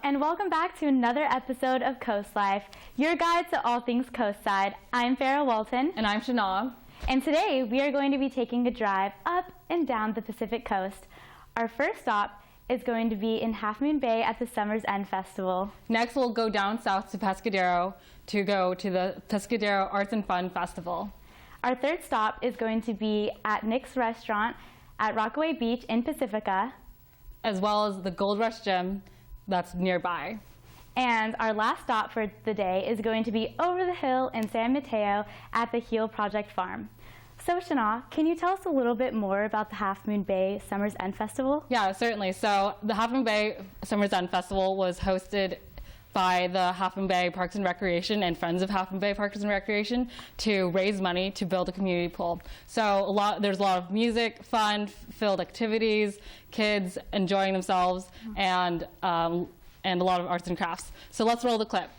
and welcome back to another episode of Coast Life, your guide to all things coastside. I'm Farrah Walton. And I'm Shana. And today we are going to be taking a drive up and down the Pacific Coast. Our first stop is going to be in Half Moon Bay at the Summer's End Festival. Next, we'll go down south to Pescadero to go to the Pescadero Arts and Fun Festival. Our third stop is going to be at Knicks Restaurant at Rockaway Beach in Pacifica, as well as the Gold Rush Gym that's nearby. And our last stop for the day is going to be over the hill in San Mateo at the Heal Project Farm. So Shana, can you tell us a little bit more about the Half Moon Bay Summer's End Festival? Yeah, certainly. So the Half Moon Bay Summer's End Festival was hosted by the Half Moon Bay Parks and Recreation and Friends of Half Moon Bay Parks and Recreation to raise money to build a community pool. So there's a lot of music, fun-filled activities, kids enjoying themselves, and a lot of arts and crafts. So let's roll the clip.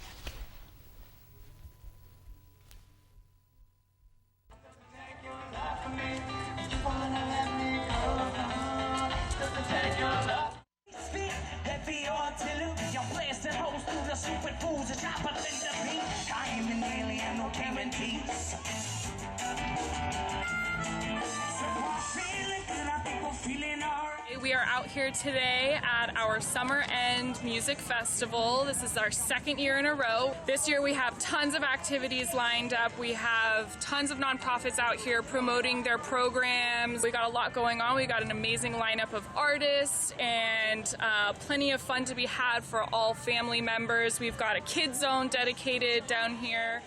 We are out here today at our Summer End Music Festival. This is our second year in a row. This year we have tons of activities lined up. We have tons of nonprofits out here promoting their programs. We got a lot going on. We got an amazing lineup of artists and plenty of fun to be had for all family members. We've got a kids zone dedicated down here.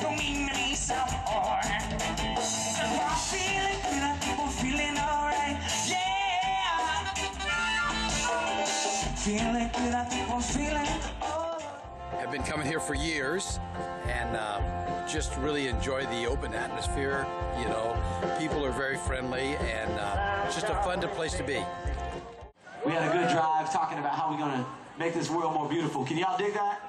Don't mean me so hard. I'm feeling good, I'm feeling alright. Yeah. Feeling good, I'm feeling alright. I've been coming here for years and just really enjoy the open atmosphere. You know, people are very friendly and it's just a fun place to be. We had a good drive talking about how we're gonna make this world more beautiful. Can y'all dig that?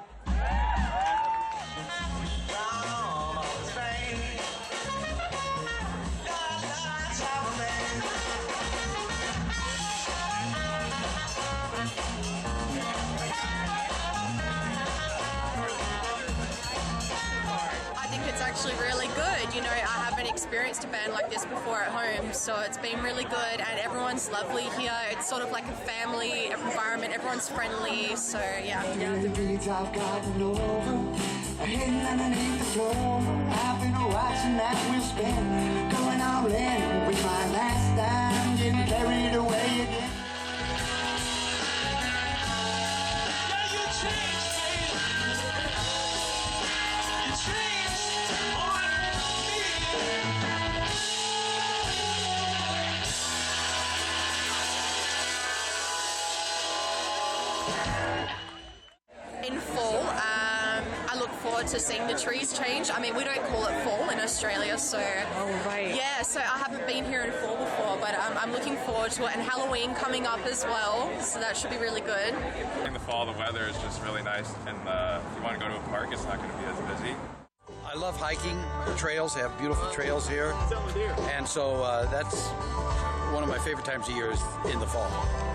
Actually really good. You know, I haven't experienced a band like this before at home, so it's been really good, and everyone's lovely here. It's sort of like a family environment. Everyone's friendly, so yeah. The beats I've gotten over, hidden underneath the floor. I've been watching that we'll spend, going all in with my last dime, getting carried away again. To seeing the trees change. I mean, we don't call it fall in Australia, so yeah, so I haven't been here in fall before, but I'm looking forward to it, and Halloween coming up as well, so that should be really good. In the fall, the weather is just really nice, and if you want to go to a park, it's not going to be as busy. I love hiking. The trails have beautiful trails here, and so that's one of my favorite times of year is in the fall,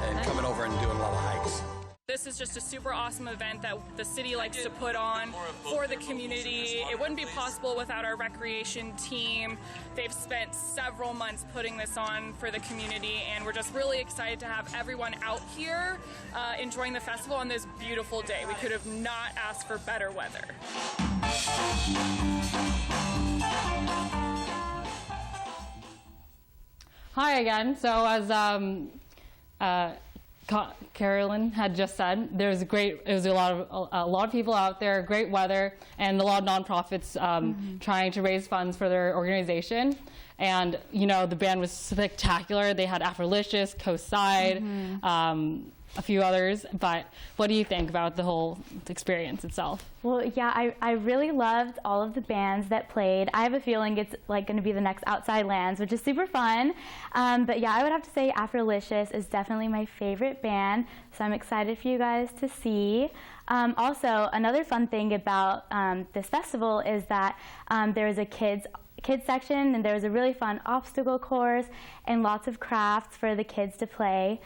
and coming over and doing a lot of hikes. This is just a super awesome event that the city likes to put on for the community. It wouldn't be possible without our recreation team. They've spent several months putting this on for the community, and we're just really excited to have everyone out here enjoying the festival on this beautiful day. We could have not asked for better weather. Hi again. So as Carolyn had just said, there's a lot of people out there, great weather, and a lot of nonprofits trying to raise funds for their organization. And you know, the band was spectacular. They had Afrolicious, Coastside, a few others, but what do you think about the whole experience itself? Well, yeah, I really loved all of the bands that played. I have a feeling it's like going to be the next Outside Lands, which is super fun. But yeah, I would have to say Afrolicious is definitely my favorite band, so I'm excited for you guys to see. Also, another fun thing about this festival is that there is a kids section, and there was a really fun obstacle course and lots of crafts for the kids to play.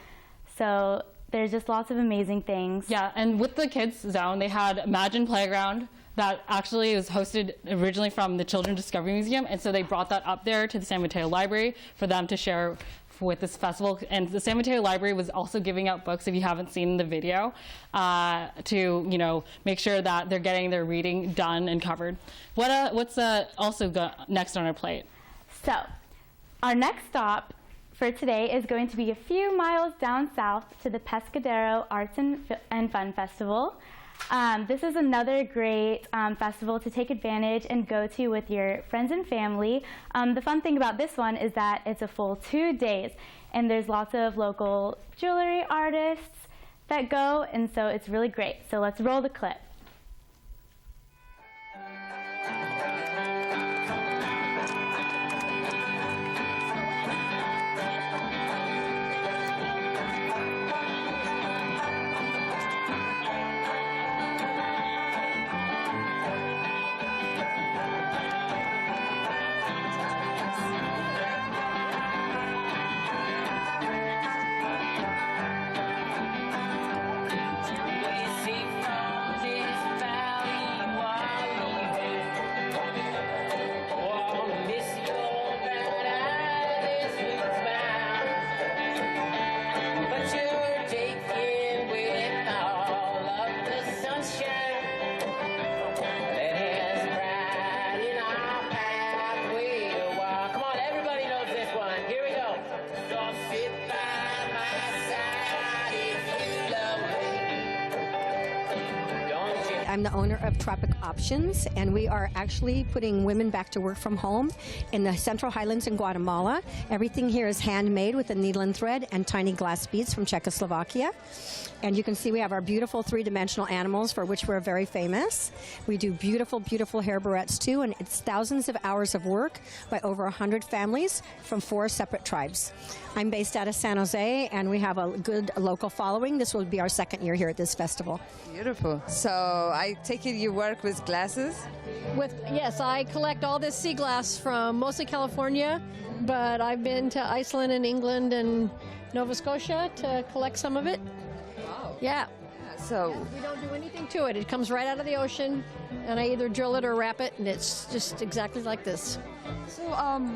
So there's just lots of amazing things. Yeah, and with the kids zone, they had Imagine Playground that actually was hosted originally from the Children's Discovery Museum, and so they brought that up there to the San Mateo Library for them to share with this festival. And the San Mateo Library was also giving out books, if you haven't seen the video, to make sure that they're getting their reading done and covered. What's also next on our plate? So our next stop for today is going to be a few miles down south to the Pescadero Arts and Fun Festival. This is another great festival to take advantage and go to with your friends and family. The fun thing about this one is that it's a full 2 days, and there's lots of local jewelry artists that go, and so it's really great. So let's roll the clip. I'm the owner of Tropic Options, and we are actually putting women back to work from home in the Central Highlands in Guatemala. Everything here is handmade with a needle and thread and tiny glass beads from Czechoslovakia. And you can see we have our beautiful three-dimensional animals for which we're very famous. We do beautiful, beautiful hair barrettes too, and it's thousands of hours of work by over 100 families from 4 separate tribes. I'm based out of San Jose, and we have a good local following. This will be our 2nd year here at this festival. Beautiful. So I take it you work with glasses? Yes, I collect all this sea glass from mostly California, but I've been to Iceland and England and Nova Scotia to collect some of it. Wow. Yeah. So we don't do anything to it. It comes right out of the ocean, and I either drill it or wrap it, and it's just exactly like this. So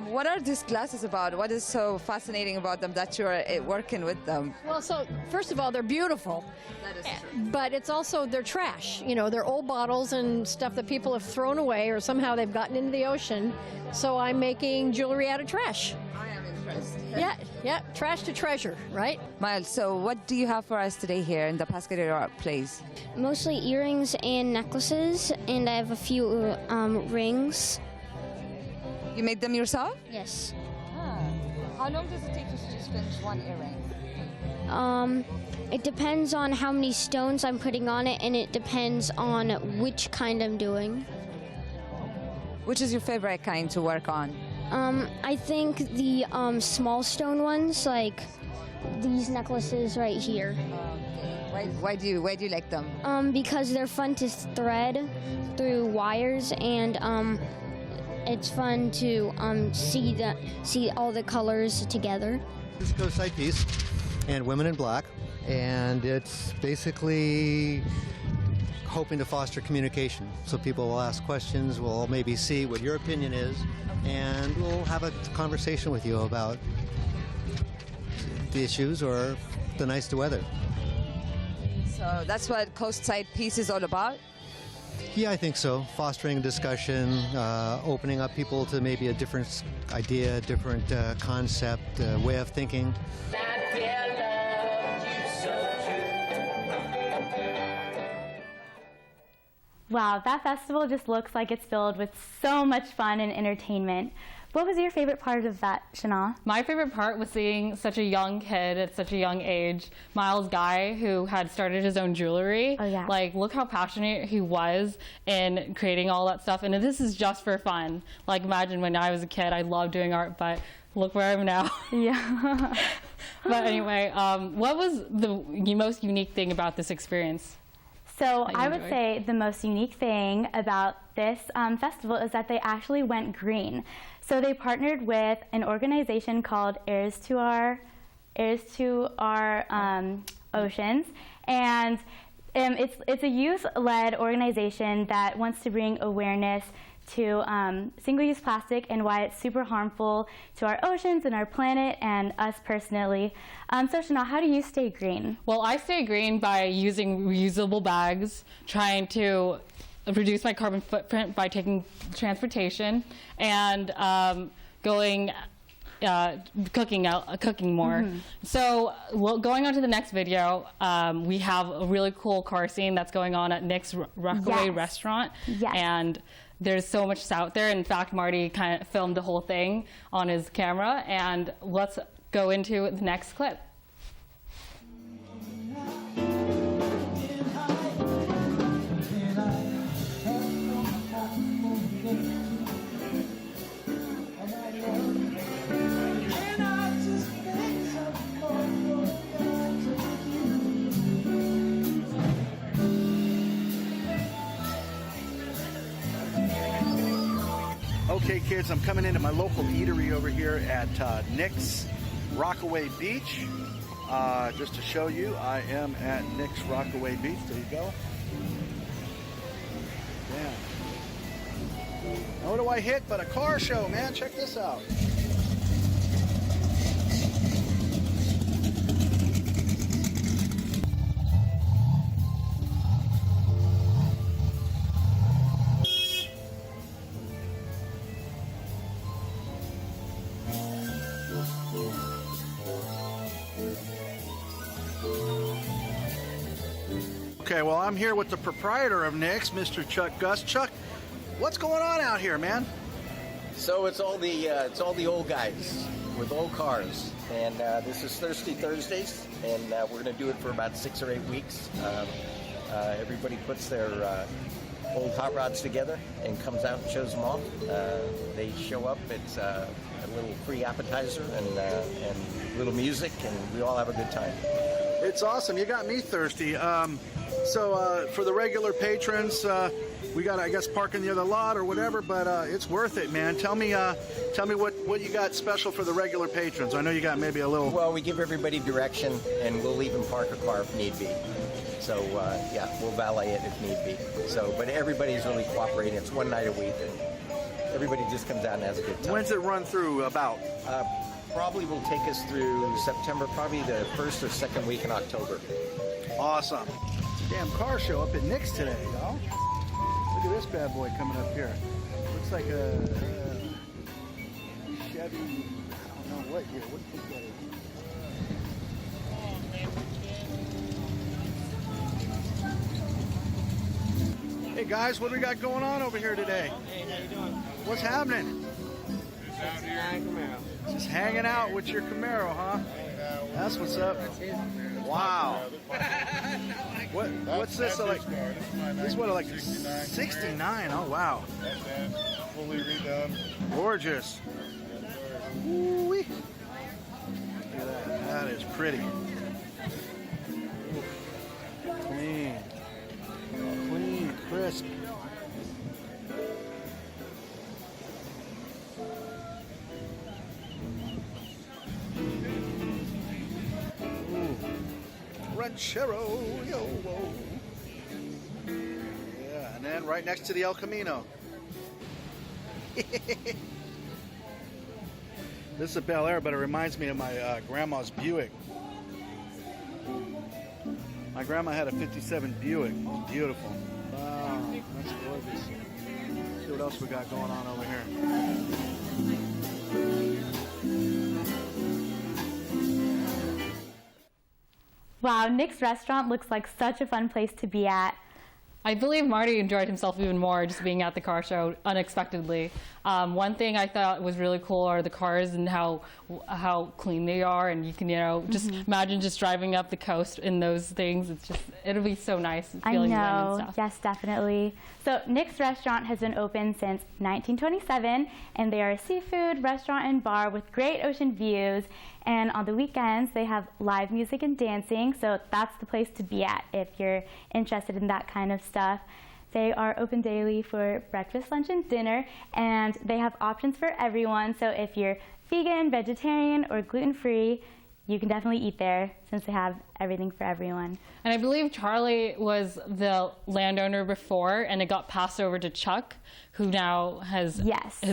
what are these glasses about? What is so fascinating about them that you're working with them? Well, so first of all, they're beautiful. That is true. But it's also, they're trash. You know, they're old bottles and stuff that people have thrown away or somehow they've gotten into the ocean. So I'm making jewelry out of trash. I am impressed. Yeah, trash to treasure, right? Miles, so what do you have for us today here in the Pescadero place? Mostly earrings and necklaces, and I have a few rings. You made them yourself? Yes. How long does it take to just finish one earring? It depends on how many stones I'm putting on it, and it depends on which kind I'm doing. Which is your favorite kind to work on? I think the small stone ones, like these necklaces right here. Why do you like them? Because they're fun to thread through wires, and it's fun to see all the colors together. This goes side piece and Women in Black, and it's basically hoping to foster communication. So people will ask questions, we'll maybe see what your opinion is, and we'll have a conversation with you about the issues or the nice weather. So that's what Coast Side Piece is all about? Yeah, I think so. Fostering discussion, opening up people to maybe a different idea, different concept, way of thinking. Wow, that festival just looks like it's filled with so much fun and entertainment. What was your favorite part of that, Shana? My favorite part was seeing such a young kid at such a young age, Miles Guy, who had started his own jewelry. Oh, yeah. Like, look how passionate he was in creating all that stuff. And this is just for fun. Like, imagine when I was a kid, I loved doing art, but look where I am now. Yeah. But anyway, what was the most unique thing about this experience? So I would say the most unique thing about this festival is that they actually went green. So they partnered with an organization called Heirs to Our Oceans, and it's a youth-led organization that wants to bring awareness to single-use plastic and why it's super harmful to our oceans and our planet and us personally. So Shana, how do you stay green? Well, I stay green by using reusable bags, trying to reduce my carbon footprint by taking transportation, and cooking more. Mm-hmm. So going on to the next video, we have a really cool car scene that's going on at Knicks Rockaway Restaurant. Yes. And there's so much out there. In fact, Marty kind of filmed the whole thing on his camera, and let's go into the next clip. Okay, kids, I'm coming into my local eatery over here at Knicks Rockaway Beach. Just to show you, I am at Knicks Rockaway Beach. There you go. Yeah. Now what do I hit but a car show, man? Check this out. Okay, well, I'm here with the proprietor of Knicks, Mr. Chuck Gus. Chuck, what's going on out here, man? So it's all the old guys with old cars, and this is Thirsty Thursdays, and we're going to do it for about 6 or 8 weeks. Everybody puts their old hot rods together and comes out and shows them off. They show up. It's a little free appetizer and little music, and we all have a good time. It's awesome. You got me thirsty. So for the regular patrons, we got, I guess, park in the other lot or whatever, but it's worth it, man. Tell me what you got special for the regular patrons. I know you got maybe a little... Well, we give everybody direction, and we'll even park a car if need be. So, yeah, we'll valet it if need be. So, but everybody's really cooperating. It's one night a week, and everybody just comes out and has a good time. When's it run through about? Probably will take us through September, probably the first or second week in October. Awesome. It's a damn car show up at Knicks today, y'all. Look at this bad boy coming up here. Looks like a Chevy, I don't know what year. What do you think that is? Hey guys, what do we got going on over here today? Hey, how you doing? What's happening? Just hanging out with your Camaro, huh? That's what's up. Wow. What's this like? This is what, like 69? Oh wow. Fully redone. Gorgeous. Ooh-wee. Look at that. That is pretty. Clean. Clean, crisp. Ranchero, yo, whoa. Yeah, and then right next to the El Camino. This is a Bel Air, but it reminds me of my grandma's Buick. My grandma had a 57 Buick. It was beautiful. Wow, that's gorgeous. See what else we got going on over here. Wow, Knicks Restaurant looks like such a fun place to be at. I believe Marty enjoyed himself even more just being at the car show unexpectedly. One thing I thought was really cool are the cars and how clean they are, and you can just imagine just driving up the coast in those things. It'll be so nice feeling them and stuff. Yes, definitely. So Knicks Restaurant has been open since 1927, and they are a seafood restaurant and bar with great ocean views. And on the weekends, they have live music and dancing, so that's the place to be at if you're interested in that kind of stuff. They are open daily for breakfast, lunch, and dinner, and they have options for everyone. So if you're vegan, vegetarian, or gluten-free, you can definitely eat there since they have everything for everyone. And I believe Charlie was the landowner before, and it got passed over to Chuck, who now has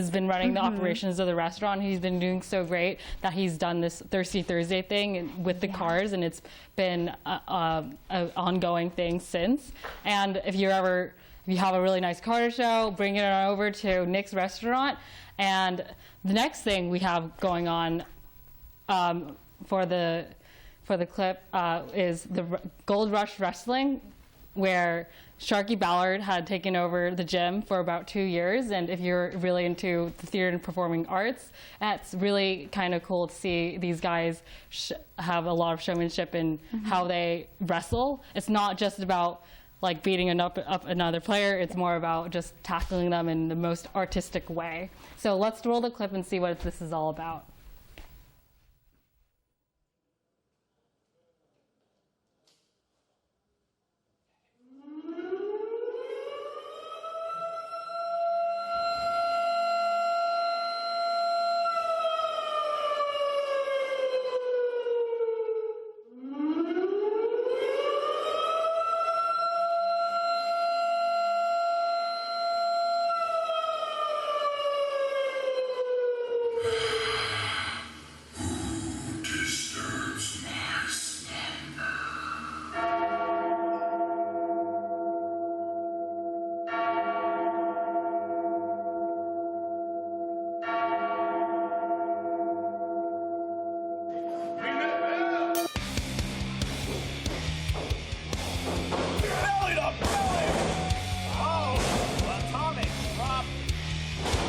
been running the operations of the restaurant. He's been doing so great that he's done this Thirsty Thursday thing with the cars, and it's been an ongoing thing since. And if you have a really nice car show, bring it on over to Knicks Restaurant. And the next thing we have going on for the clip is the Gold Rush Wrestling, where Sharky Ballard had taken over the gym for about 2 years. And if you're really into the theater and performing arts, it's really kind of cool to see these guys have a lot of showmanship in how they wrestle. It's not just about like beating up another player. It's more about just tackling them in the most artistic way. So let's roll the clip and see what this is all about.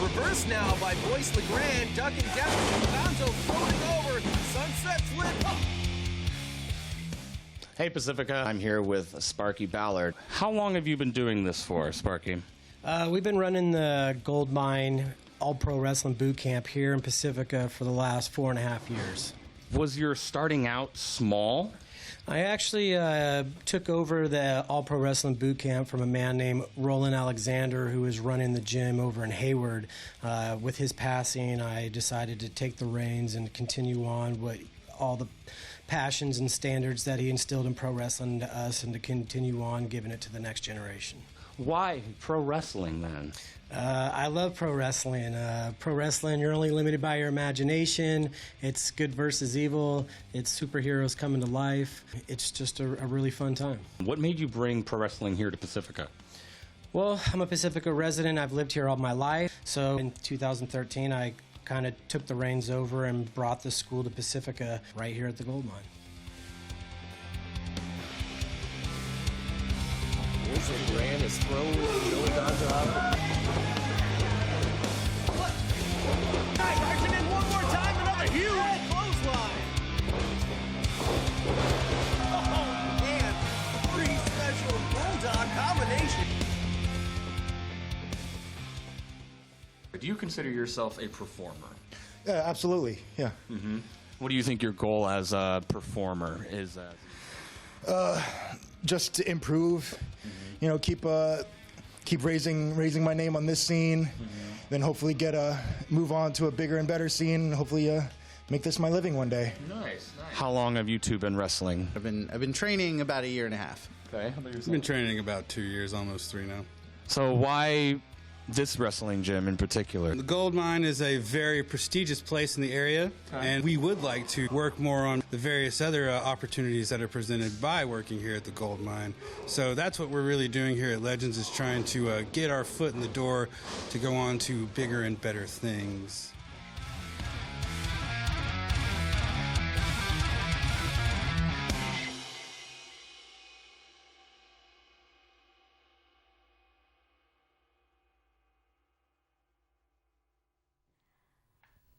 Reversed now by Boyce LeGrand, ducking down, Gonzo floating over, sunset flip. Hey Pacifica, I'm here with Sparky Ballard. How long have you been doing this for, Sparky? We've been running the Gold Mine All-Pro Wrestling Boot Camp here in Pacifica for the last 4.5 years. Was your starting out small? I actually took over the All-Pro Wrestling Boot Camp from a man named Roland Alexander, who was running the gym over in Hayward. With his passing, I decided to take the reins and continue on with all the passions and standards that he instilled in pro wrestling to us, and to continue on giving it to the next generation. Why pro wrestling then? I love pro wrestling. Pro wrestling, you're only limited by your imagination. It's good versus evil. It's superheroes coming to life. It's just a really fun time. What made you bring pro wrestling here to Pacifica? Well, I'm a Pacifica resident. I've lived here all my life. So in 2013, I kind of took the reins over and brought the school to Pacifica right here at the Gold Mine. Grant is thrown Joey Gonzo out. Action in one more time, another huge clothesline. Oh, and pretty special bulldog combination. Do you consider yourself a performer? Yeah, absolutely, yeah. Mm-hmm. What do you think your goal as a performer is? Just to improve, you know, keep raising my name on this scene, then hopefully move on to a bigger and better scene, and hopefully make this my living one day. Nice. How long have you two been wrestling? I've been training about 1.5 years. Okay. How about yourself? I've been training about 2 years, almost 3 now. So why this wrestling gym in particular? The Gold Mine is a very prestigious place in the area, and we would like to work more on the various other opportunities that are presented by working here at the Gold Mine. So that's what we're really doing here at Legends, is trying to get our foot in the door to go on to bigger and better things.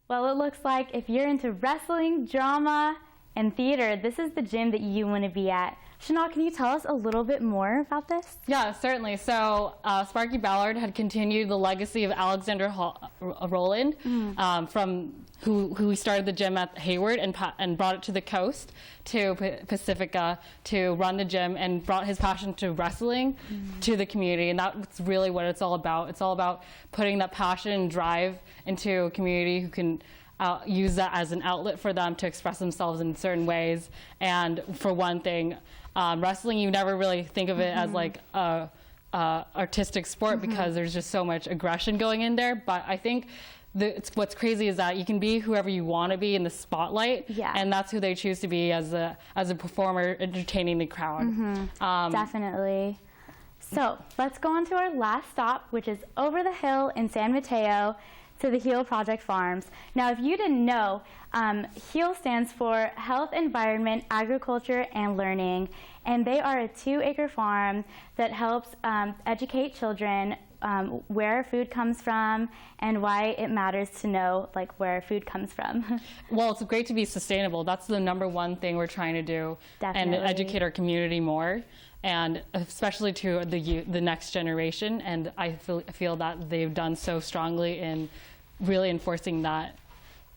Well, it looks like if you're into wrestling, drama, and theater, this is the gym that you want to be at. Shana, can you tell us a little bit more about this? Yeah, certainly. So Sparky Ballard had continued the legacy of Alexander Rowland, from who started the gym at Hayward and brought it to the coast, to Pacifica, to run the gym, and brought his passion to wrestling to the community. And that's really what it's all about. It's all about putting that passion and drive into a community who can use that as an outlet for them to express themselves in certain ways. And for one thing, wrestling, you never really think of it as like a artistic sport because there's just so much aggression going in there. But I think what's crazy is that you can be whoever you want to be in the spotlight, and that's who they choose to be as a performer, entertaining the crowd. Definitely. So let's go on to our last stop, which is over the hill in San Mateo, to the HEAL Project Farms. Now, if you didn't know, HEAL stands for Health, Environment, Agriculture, and Learning, and they are a 2-acre farm that helps educate children where food comes from and why it matters to know where food comes from. Well, it's great to be sustainable. That's the #1 thing we're trying to do. Definitely. And educate our community more, and especially to the next generation. And I feel that they've done so strongly in really enforcing that.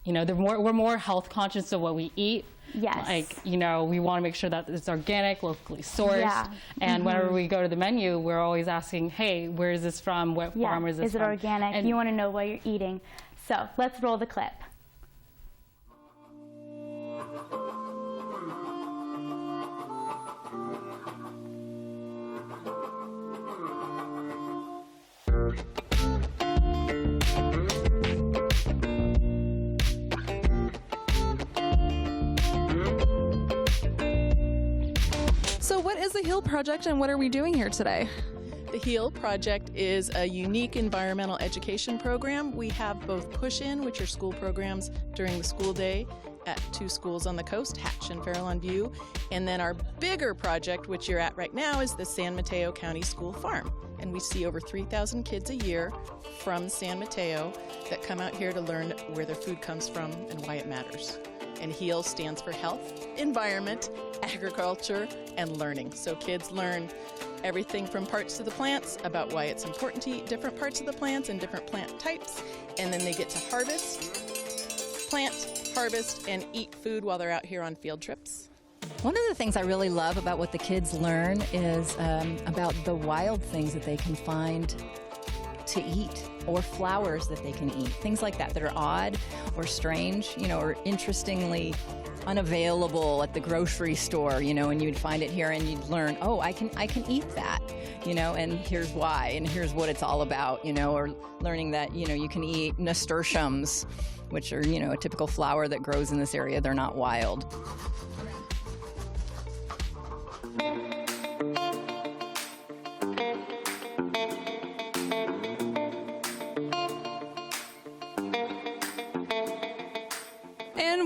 You know, we're more health conscious of what we eat. Yes. We want to make sure that it's organic, locally sourced. Yeah. And whenever we go to the menu, we're always asking, hey, where is this from? What farm is this from? Is it organic? And you want to know what you're eating. So let's roll the clip. So what is the HEAL Project and what are we doing here today? The HEAL Project is a unique environmental education program. We have both push-in, which are school programs during the school day at 2 schools on the coast, Hatch and Farrah on View. And then our bigger project, which you're at right now, is the San Mateo County School Farm. And we see over 3,000 kids a year from San Mateo that come out here to learn where their food comes from and why it matters. And HEAL stands for Health, Environment, Agriculture, and Learning. So kids learn everything from parts to the plants, about why it's important to eat different parts of the plants and different plant types, and then they get to plant, harvest, and eat food while they're out here on field trips. One of the things I really love about what the kids learn is about the wild things that they can find to eat, or flowers that they can eat, things like that are odd or strange, or interestingly unavailable at the grocery store, and you'd find it here and you'd learn, oh, I can eat that, and here's why, and here's what it's all about, or learning that, you can eat nasturtiums, which are, a typical flower that grows in this area. They're not wild.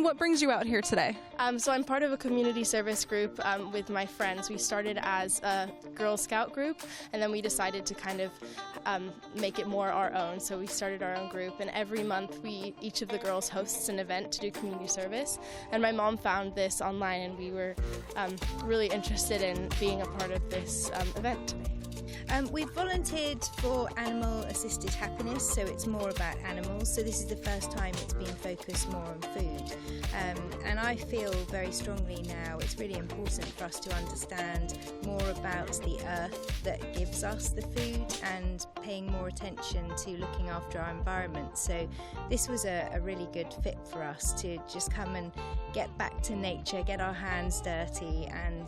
What brings you out here today? So I'm part of a community service group with my friends. We started as a Girl Scout group, and then we decided to kind of make it more our own. So we started our own group, and every month each of the girls hosts an event to do community service. And my mom found this online, and we were really interested in being a part of this event today. We've volunteered for Animal Assisted Happiness, so it's more about animals. So this is the first time it's been focused more on food. And I feel very strongly now it's really important for us to understand more about the earth that gives us the food and paying more attention to looking after our environment. So this was a really good fit for us to just come and get back to nature, get our hands dirty, and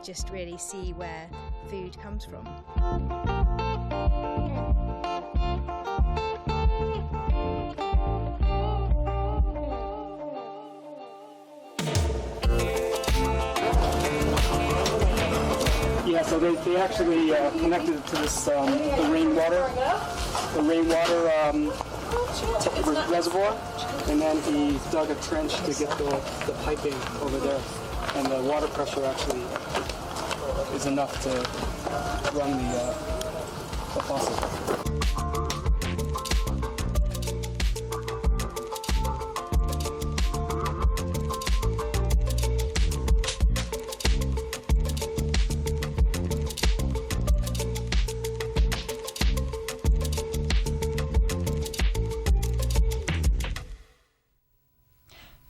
just really see where food comes from. Yeah, so they actually connected it to this the rainwater reservoir, and then he dug a trench to get the piping over there, and the water pressure actually is enough to run the faucet.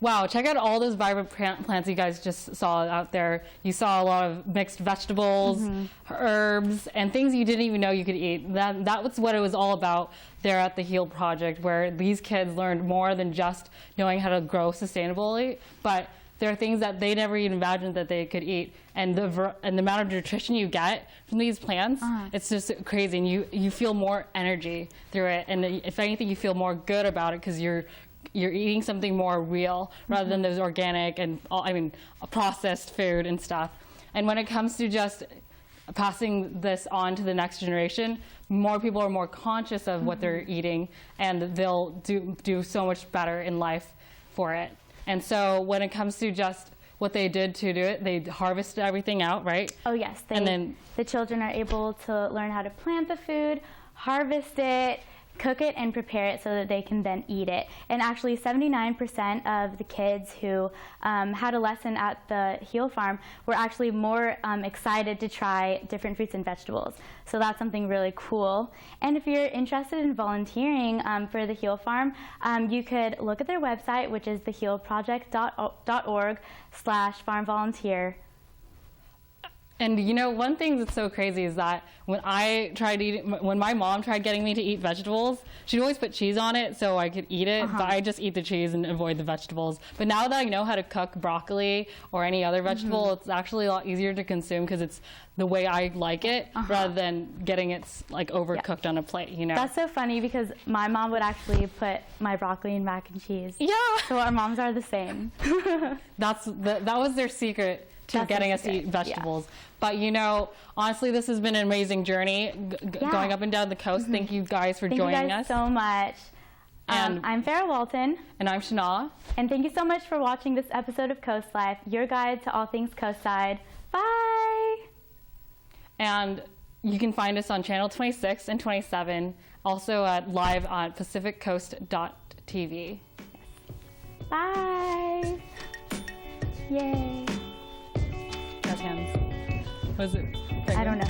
Wow, check out all those vibrant plants you guys just saw out there. You saw a lot of mixed vegetables, herbs, and things you didn't even know you could eat. That was what it was all about there at the HEAL Project, where these kids learned more than just knowing how to grow sustainably, but there are things that they never even imagined that they could eat. And the amount of nutrition you get from these plants, it's just crazy. And you feel more energy through it. And if anything, you feel more good about it because you're eating something more real rather than those organic and processed food and stuff. And when it comes to just passing this on to the next generation, more people are more conscious of what they're eating, and they'll do so much better in life for it. And so when it comes to just what they did to do it, they harvested everything out, right? Oh yes, and then the children are able to learn how to plant the food, harvest it, cook it, and prepare it so that they can then eat it. And actually 79% of the kids who had a lesson at the HEAL Farm were actually more excited to try different fruits and vegetables. So that's something really cool. And if you're interested in volunteering for the HEAL Farm, you could look at their website, which is thehealproject.org/farmvolunteer. And you know, one thing that's so crazy is that when my mom tried getting me to eat vegetables, she'd always put cheese on it so I could eat it, but I just eat the cheese and avoid the vegetables. But now that I know how to cook broccoli or any other vegetable, it's actually a lot easier to consume because it's the way I like it rather than getting it like overcooked on a plate, you know? That's so funny because my mom would actually put my broccoli in mac and cheese. Yeah. So our moms are the same. That was their secret to getting us to eat vegetables. Yeah. But you know, honestly, this has been an amazing journey going up and down the coast. Thank you guys for joining us. Thank you guys so much. I'm Farrah Walton. And I'm Shana. And thank you so much for watching this episode of Coast Life, your guide to all things coastside. Bye! And you can find us on Channel 26 and 27, also live on pacificcoast.tv. Yes. Bye! Yay! Hands. Was it? I don't know.